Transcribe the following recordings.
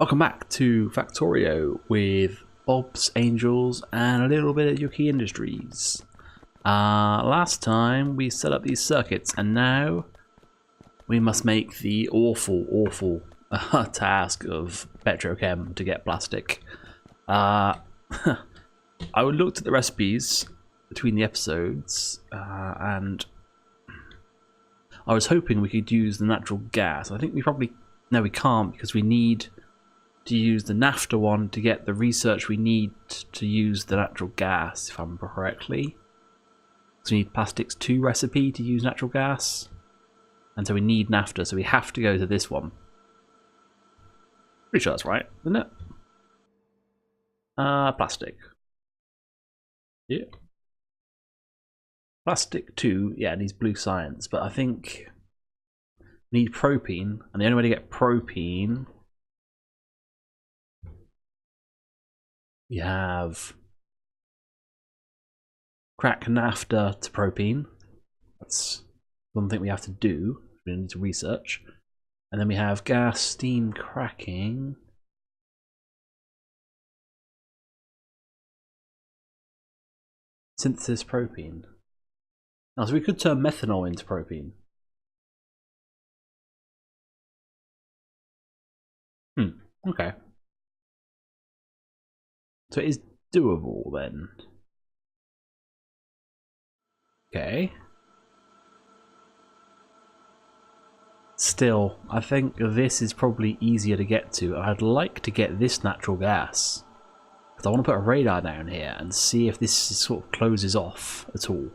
Welcome back to Factorio with Bob's Angels and a little bit of Yuki Industries. Last time we set up these circuits and now we must make the awful task of petrochem to get plastic. I looked at the recipes between the episodes and I was hoping we could use the natural gas. I think we probably... No, we can't because we need to use the naphtha one to get the research we need to use the natural gas, if I remember correctly. So we need plastics 2 recipe to use natural gas. And so we need naphtha, so we have to go to this one. Pretty sure that's right, isn't it? Plastic. Yeah. Plastic 2, yeah, it needs blue science, but I think we need propene, and the only way to get propene, we have crack naphtha to propene. That's one thing we have to do. We need to research. And then we have gas steam cracking. Synthesis propene. Now, so we could turn methanol into propene. Okay. So it is doable then. Okay. Still, I think this is probably easier to get to. I'd like to get this natural gas. Because I want to put a radar down here and see if this sort of closes off at all.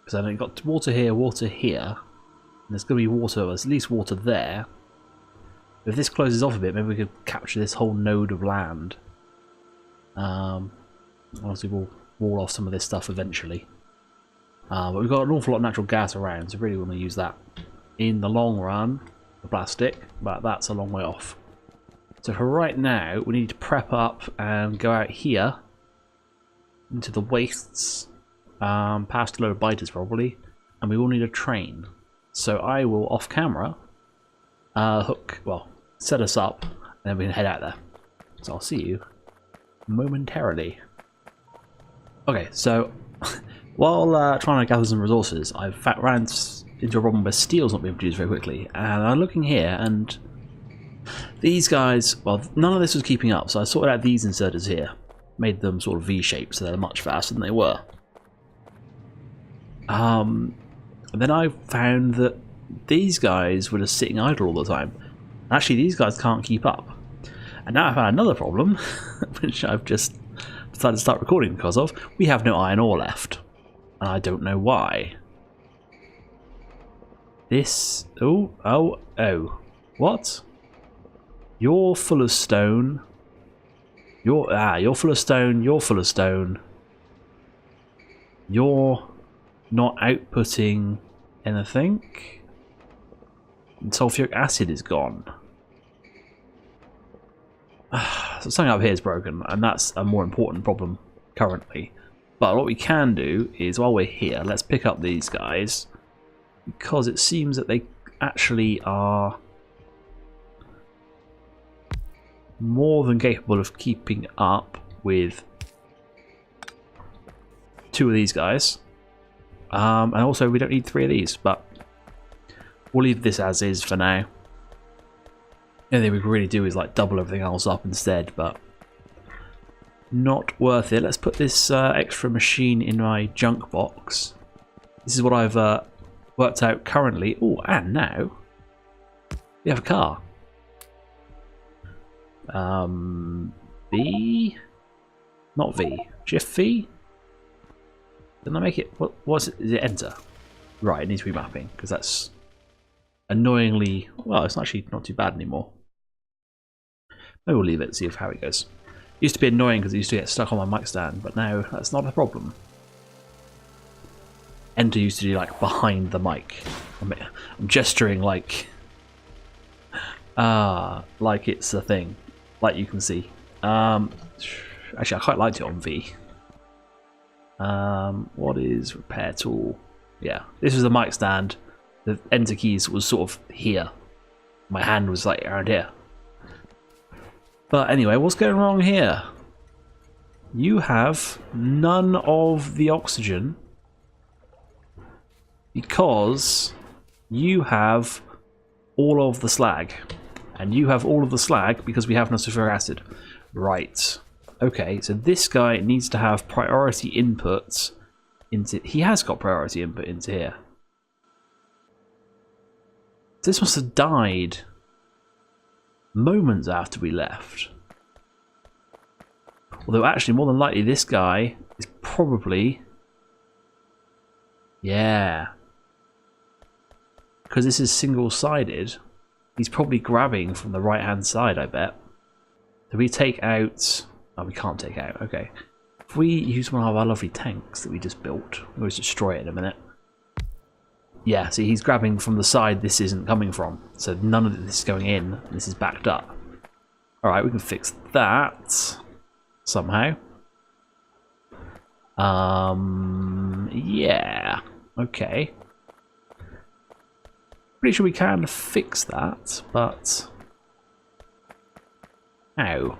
Because I've got water here, and there's going to be water, there's at least water there. If this closes off a bit, maybe we could capture this whole node of land. Obviously we'll wall off some of this stuff eventually. But we've got an awful lot of natural gas around, so really want to use that in the long run for plastic, but that's a long way off. So for right now, we need to prep up and go out here into the wastes, past a load of biters probably, and we will need a train. So I will off camera set us up, and then we can head out there. So I'll see you momentarily. Okay, so while trying to gather some resources, I've ran into a problem where steel's not being produced very quickly, and I'm looking here, and these guys, well, none of this was keeping up, so I sorted out these inserters here, made them sort of V-shaped, so they're much faster than they were. And then I found that these guys were just sitting idle all the time. Actually, these guys can't keep up. And now I've had another problem, which I've just decided to start recording because of. We have no iron ore left. And I don't know why. This... Oh. What? You're full of stone. You're full of stone. You're full of stone. You're not outputting anything. And sulfuric acid is gone. So something up here is broken, and that's a more important problem currently. But what we can do is, while we're here, let's pick up these guys, because it seems that they actually are more than capable of keeping up with 2 of these guys. And also we don't need 3 of these, but we'll leave this as is for now. The only thing we can really do is like double everything else up instead, but not worth it. Let's put this extra machine in my junk box. This is what I've worked out currently. Oh, and now we have a car. V? Not V. Shift V? Didn't I make it? What's it? Is it enter? Right, it needs remapping because that's annoyingly... Well, it's actually not too bad anymore. Maybe we'll leave it and see how it goes. It used to be annoying because it used to get stuck on my mic stand, but now that's not a problem. Enter used to be like behind the mic. I'm gesturing like it's a thing, like you can see. Actually, I quite liked it on V. What is repair tool? Yeah, this was the mic stand. The enter keys was sort of here. My hand was like around here. But anyway, what's going wrong here? You have none of the oxygen because you have all of the slag. And you have all of the slag because we have no sulfuric acid. Right. Okay, so this guy needs to have priority inputs into... He has got priority input into here. This must have died moments after we left. Although actually, more than likely, this guy is probably... Yeah. Because this is single-sided, he's probably grabbing from the right-hand side, I bet. So we take out... Oh, we can't take out. Okay. If we use one of our lovely tanks that we just built, we'll just destroy it in a minute. Yeah, see, he's grabbing from the side this isn't coming from. So none of this is going in. This is backed up. Alright, we can fix that somehow. Yeah. Okay. Pretty sure we can fix that, but... Ow.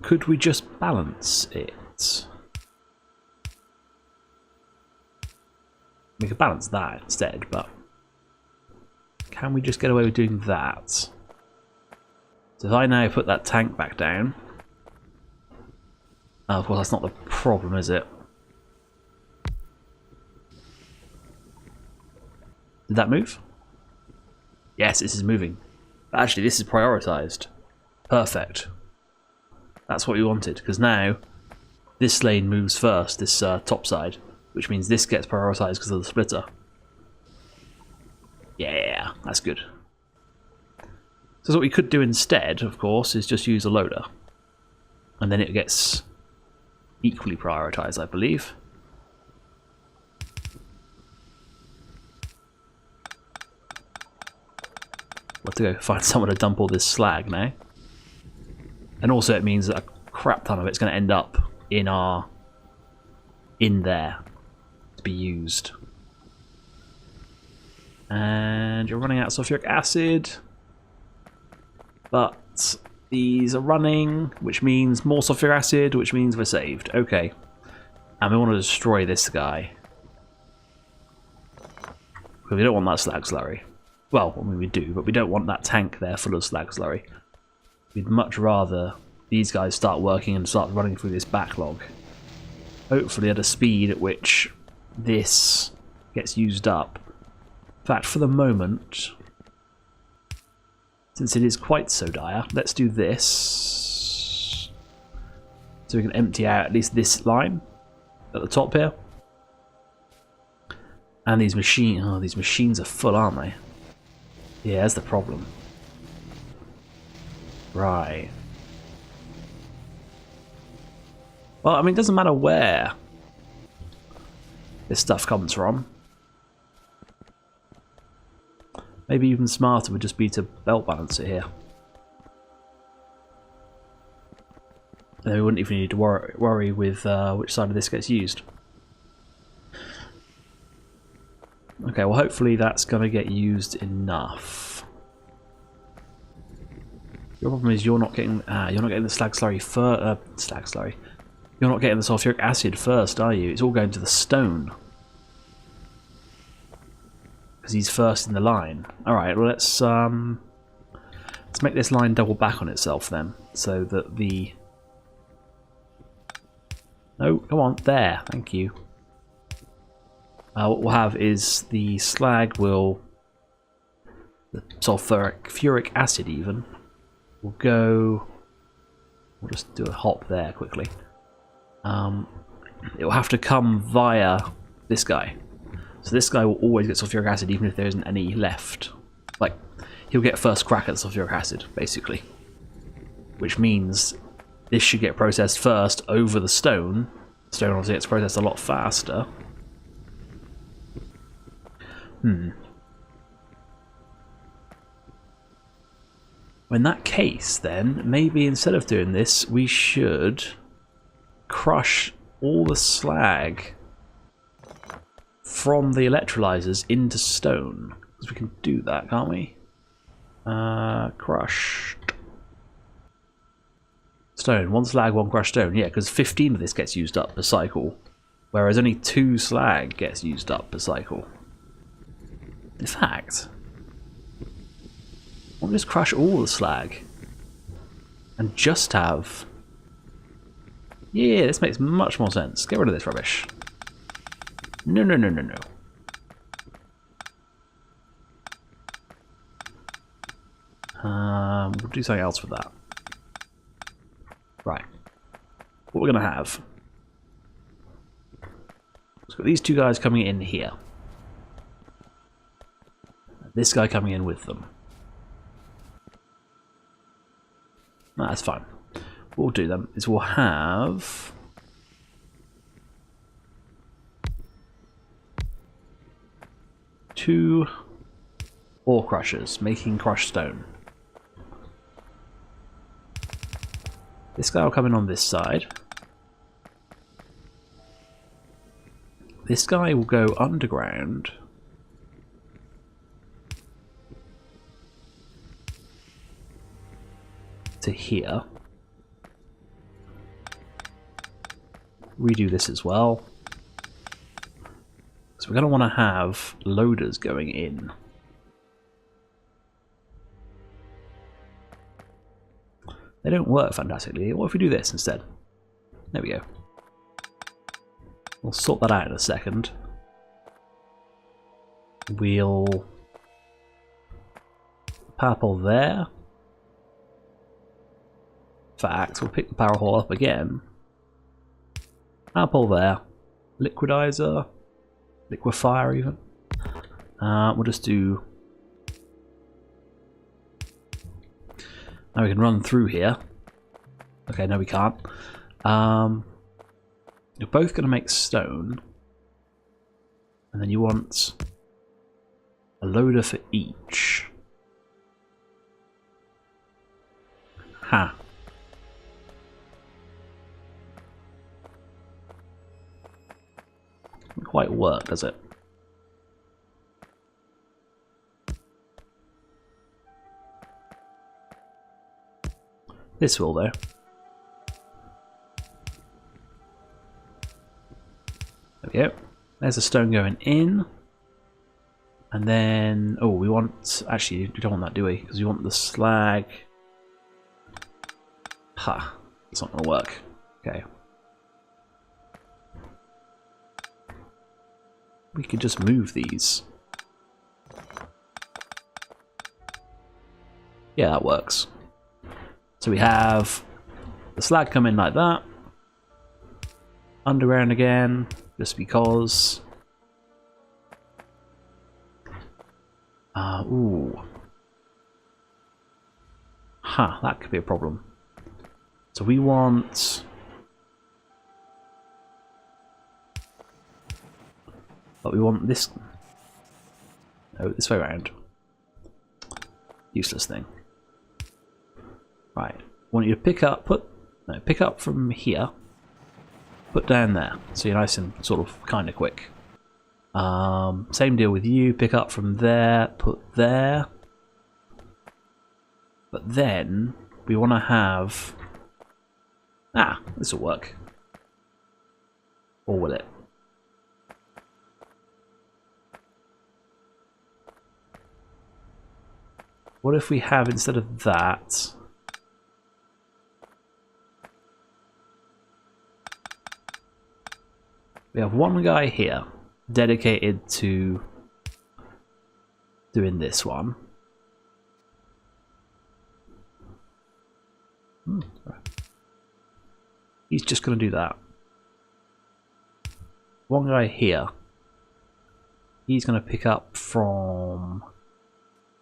Could we just balance it? We could balance that instead, but can we just get away with doing that? So if I now put that tank back down, of course that's not the problem, is it? Did that move? Yes, this is moving. Actually, this is prioritized. Perfect. That's what we wanted, because now this lane moves first, this top side, which means this gets prioritized because of the splitter. Yeah, that's good. So what we could do instead, of course, is just use a loader. And then it gets equally prioritized, I believe. We'll have to go find someone to dump all this slag now. And also it means that a crap ton of it's going to end up in there to be used. And you're running out of sulfuric acid. But these are running, which means more sulfuric acid, which means we're saved. Okay. And we want to destroy this guy. Because we don't want that slag slurry. Well, I mean we do, but we don't want that tank there full of slag slurry. We'd much rather these guys start working and start running through this backlog. Hopefully at a speed at which this gets used up. In fact, for the moment, since it is quite so dire, let's do this. So we can empty out at least this line at the top here. And these machines are full, aren't they? Yeah, that's the problem. Right. Well, I mean, it doesn't matter where this stuff comes from. Maybe even smarter would just be to belt balance it here. And then we wouldn't even need to worry with which side of this gets used. Okay, well hopefully that's going to get used enough. Your problem is you're not getting the slag slurry You're not getting the sulfuric acid first, are you? It's all going to the stone. Because he's first in the line. Alright, well let's make this line double back on itself then. So that the... No, come on, there, thank you. What we'll have is the slag will... The sulfuric acid even will go... We'll just do a hop there quickly. It will have to come via this guy. So this guy will always get sulfuric acid even if there isn't any left. Like, he'll get first crack at the sulfuric acid, basically. Which means this should get processed first over the stone. Stone obviously gets processed a lot faster. In that case, then, maybe instead of doing this, we should crush all the slag from the electrolyzers into stone. Because we can do that, can't we? Crushed stone. 1 slag, 1 crushed stone. Yeah, because 15 of this gets used up per cycle. Whereas only 2 slag gets used up per cycle. In fact, why don't we just crush all the slag? And just have... Yeah, this makes much more sense. Get rid of this rubbish. No, no, no, no, no. We'll do something else with that. Right. What we're going to have... We've got these 2 guys coming in here. This guy coming in with them. No, that's fine. What we'll do then is we'll have... two ore crushers making crushed stone. This guy will come in on this side. This guy will go underground. To here. Redo this as well. So we're going to want to have loaders going in. They don't work fantastically. What if we do this instead? There we go. We'll sort that out in a second. We'll power pole there. In fact, we'll pick the power hole up again. Power pole there. Liquidizer. Liquefier even. We'll just do... Now we can run through here. Okay, no we can't. You're both going to make stone. And then you want a loader for each. Ha. Doesn't quite work, does it? This will, though. There we go. There's a stone going in. And then... Oh, we want... Actually, we don't want that, do we? Because we want the slag... Ha. It's not going to work. Okay. We could just move these. Yeah, that works. So we have the slag come in like that. Underground again, just because. Ooh. Ha, that could be a problem. So we want... But we want this... No, this way around. Useless thing. Right. I want you to pick up, pick up from here. Put down there. So you're nice and sort of kind of quick. Same deal with you. Pick up from there, put there. But then we want to have... Ah, this will work. Or will it? What if we have, instead of that... We have one guy here dedicated to doing this one. He's just going to do that. One guy here. He's going to pick up from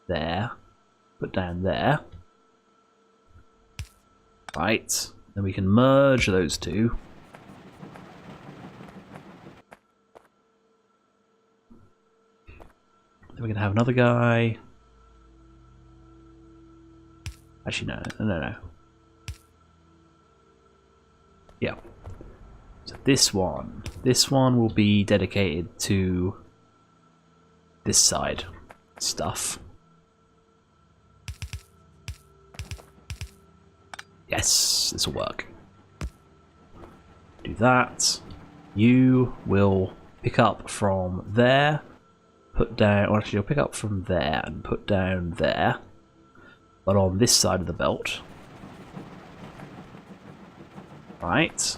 there. Put down there. Right. Then we can merge those two. Then we can have another guy. Actually, no. Yeah. So this one will be dedicated to this side. stuff. Yes, this will work. Do that. You will pick up from there, put down, or actually you'll pick up from there and put down there, but on this side of the belt. Right.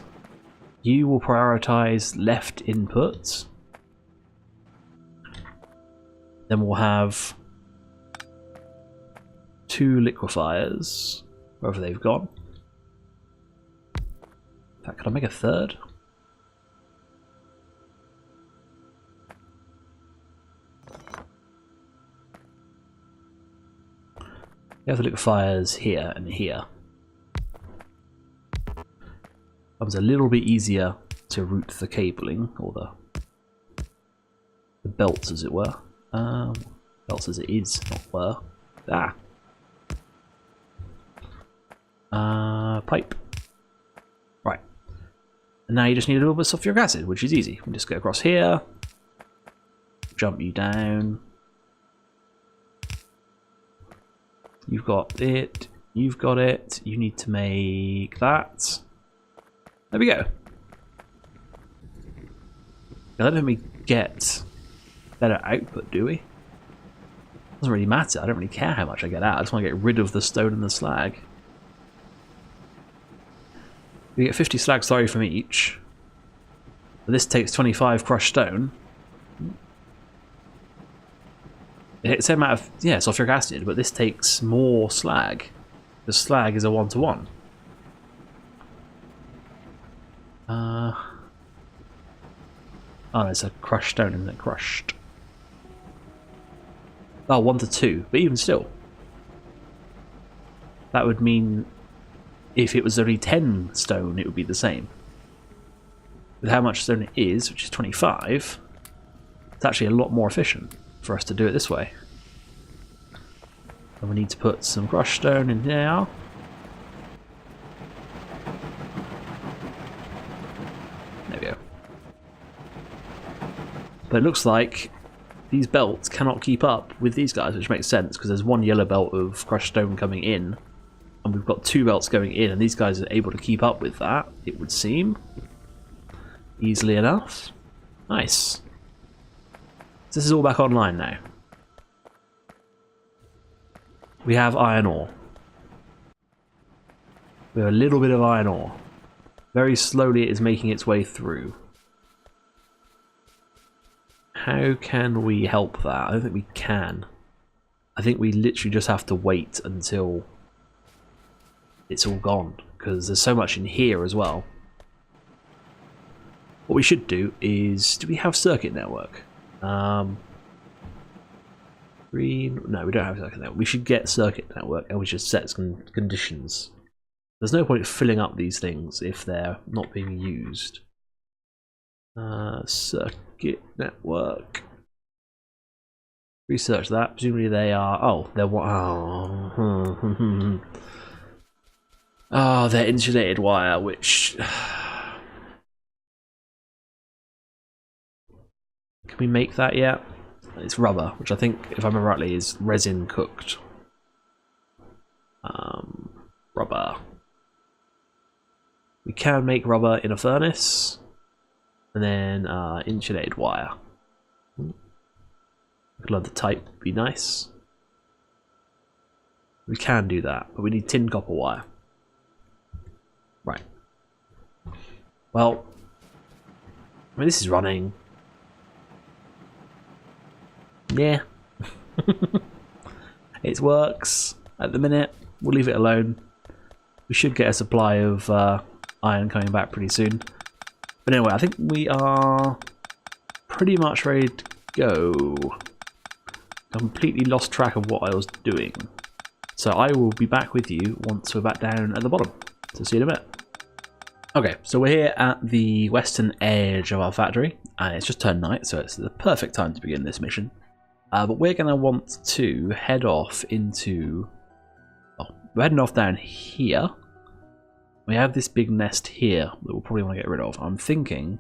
You will prioritize left inputs. Then we'll have 2 liquefiers, wherever they've gone. In fact, can I make a third? We have the liquefiers here and here. Becomes a little bit easier to route the cabling, or the belts as it were. Belts as it is, not were. Pipe. Right. And now you just need a little bit of sulfuric acid, which is easy. We just go across here, jump you down. You've got it, you've got it, you need to make that. There we go. Now, that doesn't get better output, do we? Doesn't really matter, I don't really care how much I get out, I just want to get rid of the stone and the slag. We get 50 slag slurry from each. But this takes 25 crushed stone. It's the same amount of, yeah, sulfuric acid, but this takes more slag. The slag is a 1-to-1. Oh, no, it's a crushed stone, isn't it? Crushed. Oh, 1-to-2, but even still. That would mean if it was only 10 stone, it would be the same. With how much stone it is, which is 25, it's actually a lot more efficient for us to do it this way. And we need to put some crushed stone in there. There we go. But it looks like these belts cannot keep up with these guys, which makes sense because there's one yellow belt of crushed stone coming in, and we've got 2 belts going in, and these guys are able to keep up with that, it would seem. Easily enough. Nice. So this is all back online now. We have iron ore. We have a little bit of iron ore. Very slowly it is making its way through. How can we help that? I don't think we can. I think we literally just have to wait until it's all gone, because there's so much in here as well. What we should do is, do we have circuit network? Green, no, we don't have circuit network. We should get circuit network and we should set some conditions. There's no point filling up these things if they're not being used. Circuit network. Research that. Presumably they are. Oh, they're what? Oh, oh, they're insulated wire, which. Can we make that yet? It's rubber, which I think, if I remember rightly, is resin cooked. Rubber. We can make rubber in a furnace, and then insulated wire. Could the type be nice? We can do that, but we need tin copper wire. Right. Well, I mean, this is running. Yeah. It works at the minute. We'll leave it alone. We should get a supply of iron coming back pretty soon. But anyway, I think we are pretty much ready to go. Completely lost track of what I was doing. So I will be back with you once we're back down at the bottom. So see you in a minute. Okay, so we're here at the western edge of our factory, and it's just turned night, so it's the perfect time to begin this mission. But we're going to want to head off into... Oh, we're heading off down here. We have this big nest here that we'll probably want to get rid of. I'm thinking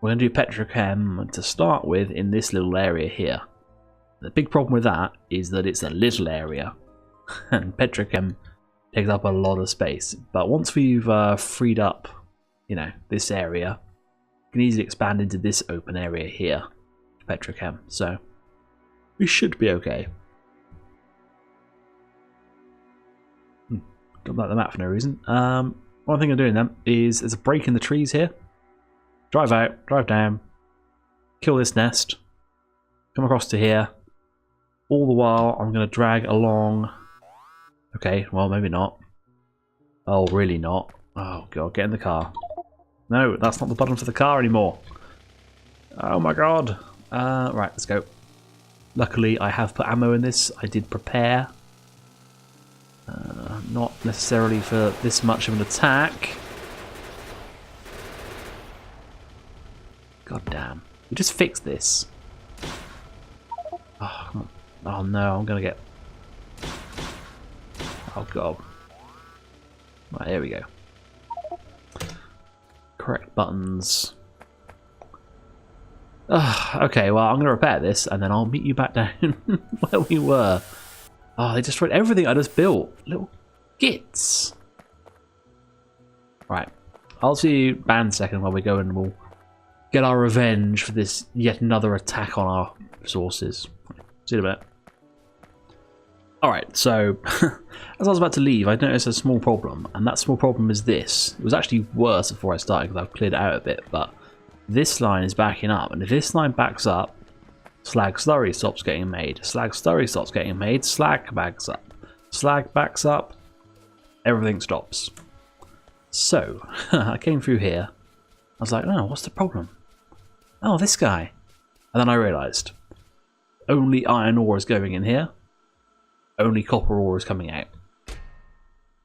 we're going to do petrochem to start with in this little area here. The big problem with that is that it's a little area, and Petrochem takes up a lot of space. But once we've freed up, you know, this area, we can easily expand into this open area here, Petrochem. So we should be okay. Don't like the map for no reason. One thing I'm doing then is there's a break in the trees here. Drive out, drive down, kill this nest, come across to here. All the while I'm going to drag along. Okay, well maybe not. Oh, really not. Oh god, get in the car. No, that's not the button for the car anymore. Oh my god. Right, let's go. Luckily I have put ammo in this. I did prepare. Not necessarily for this much of an attack. God damn. We just fixed this. Oh, come on. Oh no, I'm gonna get... Oh god. Right, here we go. Correct buttons. Okay, well I'm gonna repair this and then I'll meet you back down where we were. Oh, they destroyed everything I just built. Little gits. Right. I'll see you back in a second while we go and we'll get our revenge for this yet another attack on our resources. See you in a bit. Alright, so as I was about to leave, I noticed a small problem, and that small problem is this. It was actually worse before I started because I've cleared it out a bit, but this line is backing up, and if this line backs up, slag slurry stops getting made. Slag slurry stops getting made. Slag backs up. Slag backs up. Everything stops. So, I came through here. I was like, oh, what's the problem? Oh, this guy. And then I realised, only iron ore is going in here. Only copper ore is coming out.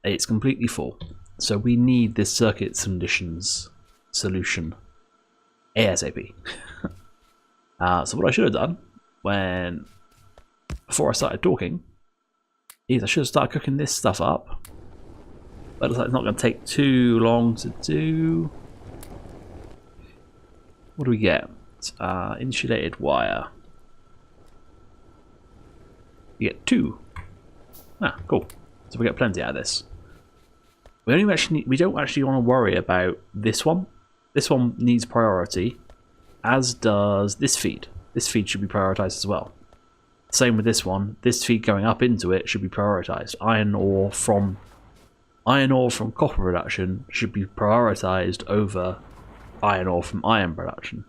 It's completely full. So we need this circuit conditions solution ASAP. So what I should have done before I started talking is I should have started cooking this stuff up. But it's not going to take too long to do. What do we get? Insulated wire. You get 2. Ah, cool. So we get plenty out of this. We don't actually want to worry about this one. This one needs priority, as does this feed. This feed should be prioritized as well. Same with this one. This feed going up into it should be prioritized. Iron ore from copper production should be prioritized over iron ore from iron production,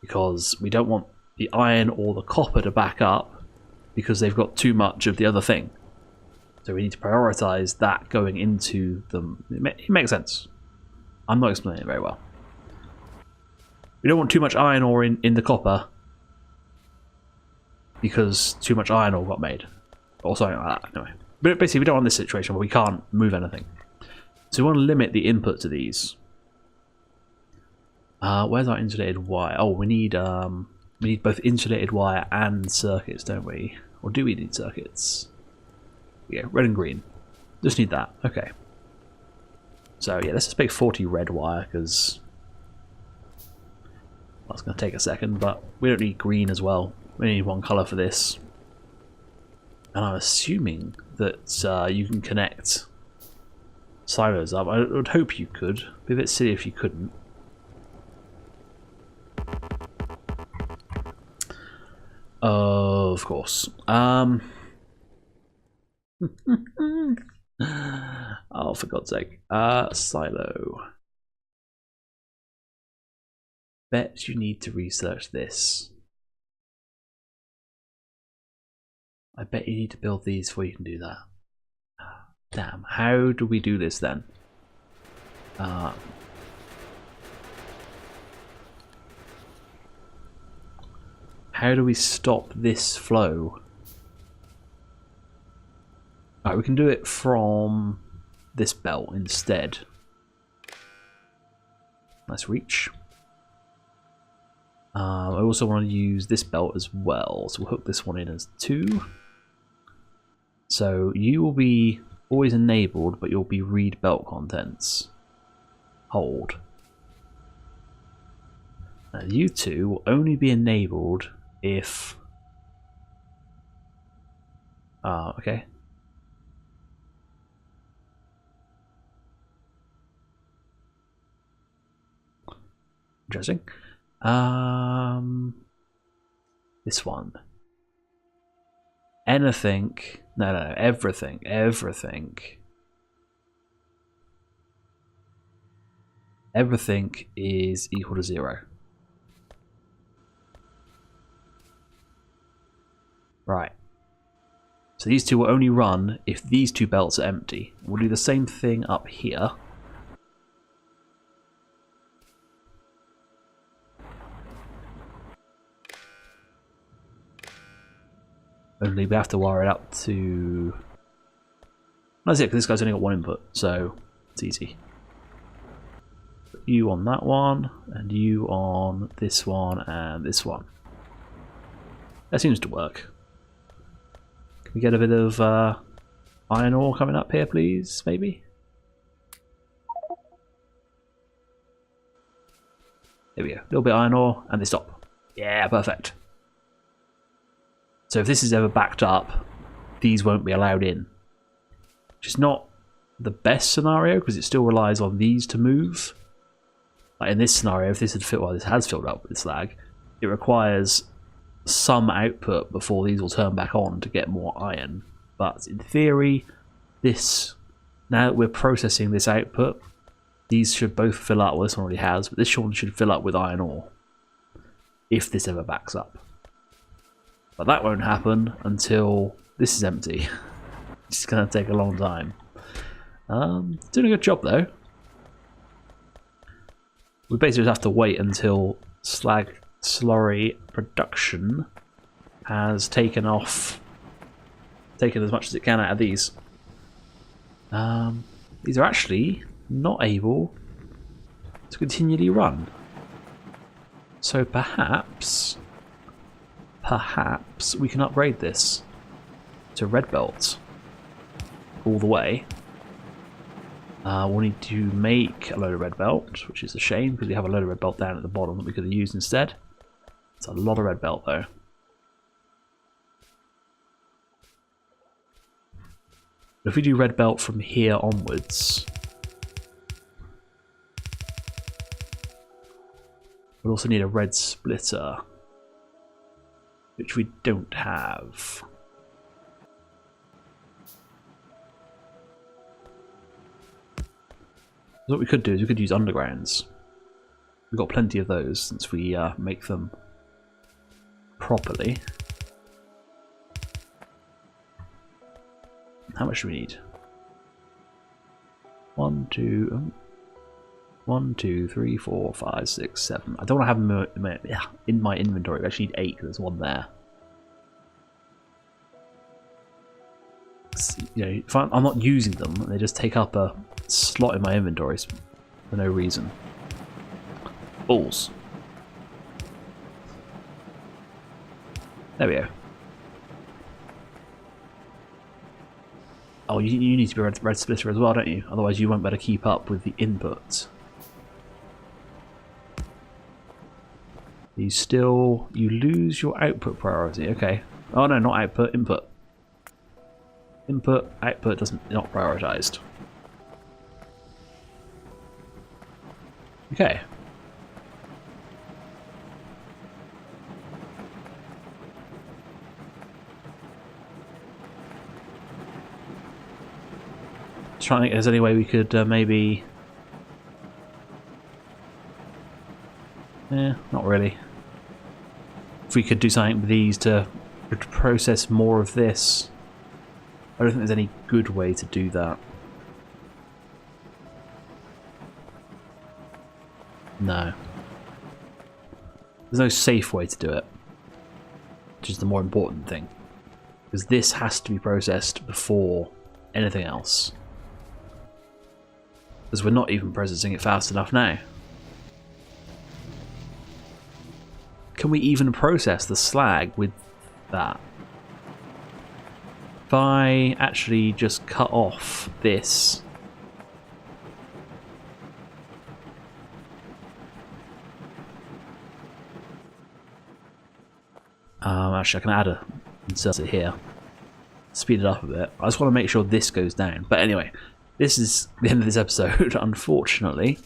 because we don't want the iron or the copper to back up because they've got too much of the other thing. So we need to prioritize that going into them. It makes sense. I'm not explaining it very well. We don't want too much iron ore in the copper because too much iron ore got made, or something like that. Anyway, but basically we don't want this situation where we can't move anything. So we want to limit the input to these. Where's our insulated wire? Oh, we need both insulated wire and circuits, don't we? Or do we need circuits? Yeah, red and green. Just need that. Okay. So yeah, let's just make 40 red wire because that's going to take a second, but we don't need green as well. We need one colour for this. And I'm assuming that you can connect silos up. I would hope you could. It'd be a bit silly if you couldn't. Of course. Oh, for God's sake. Silo. Bet you need to research this. I bet you need to build these before you can do that. Damn, how do we do this then? How do we stop this flow? Alright, we can do it from this belt instead. Nice reach. I also want to use this belt as well, so we'll hook this one in as 2. So you will be always enabled, but you'll be read belt contents. Hold. Now you two will only be enabled if Ah, okay. Interesting. This one. Anything. No, everything. Everything. Everything is equal to 0. Right. So these two will only run if these two belts are empty. We'll do the same thing up here. Only we have to wire it up to... That's it, because this guy's only got one input, so it's easy. Put you on that one, and you on this one, and this one. That seems to work. Can we get a bit of iron ore coming up here, please, maybe? There we go. A little bit of iron ore, and they stop. Yeah, perfect. So if this is ever backed up, these won't be allowed in. Which is not the best scenario, because it still relies on these to move. Like in this scenario, if this had filled, well, this has filled up with slag, it requires some output before these will turn back on to get more iron. But in theory, this, now that we're processing this output, these should both fill up. Well, this one already has, but this one should fill up with iron ore if this ever backs up. But that won't happen until this is empty. It's going to take a long time. Doing a good job though. We basically just have to wait until slag slurry production has taken as much as it can out of these. These are actually not able to continually run. So perhaps we can upgrade this to red belt all the way. We'll need to make a load of red belt, which is a shame because we have a load of red belt down at the bottom that we could have used instead. It's a lot of red belt though. But if we do red belt from here onwards, we'll also need a red splitter, which we don't have. What we could do is we could use undergrounds. We've got plenty of those since we make them properly. How much do we need? 1, 2, 3, 4, 5, 6, 7. I don't want to have them in my inventory. I actually need 8 because there's one there. You know, if I'm not using them, they just take up a slot in my inventories for no reason. Balls. There we go. Oh, you need to be red splitter as well, don't you? Otherwise you won't be able to keep up with the input. You lose your output priority. Okay. Oh no, not output, input. Input, output not prioritized. Okay. Trying to think if there's any way we could maybe... not really. If we could do something with these to process more of this. I don't think there's any good way to do that. No. There's no safe way to do it. Which is the more important thing. Because this has to be processed before anything else. Because we're not even processing it fast enough now. Can we even process the slag with that? If I actually just cut off this. Actually I can insert it here. speed it up a bit. I just want to make sure this goes down. But anyway, this is the end of this episode, unfortunately.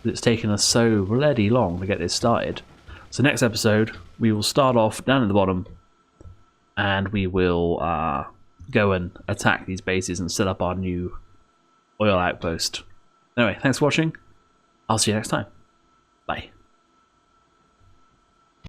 It's taken us so bloody long to get this started. So next episode, we will start off down at the bottom, and we will go and attack these bases and set up our new oil outpost. Anyway, thanks for watching. I'll see you next time. Bye.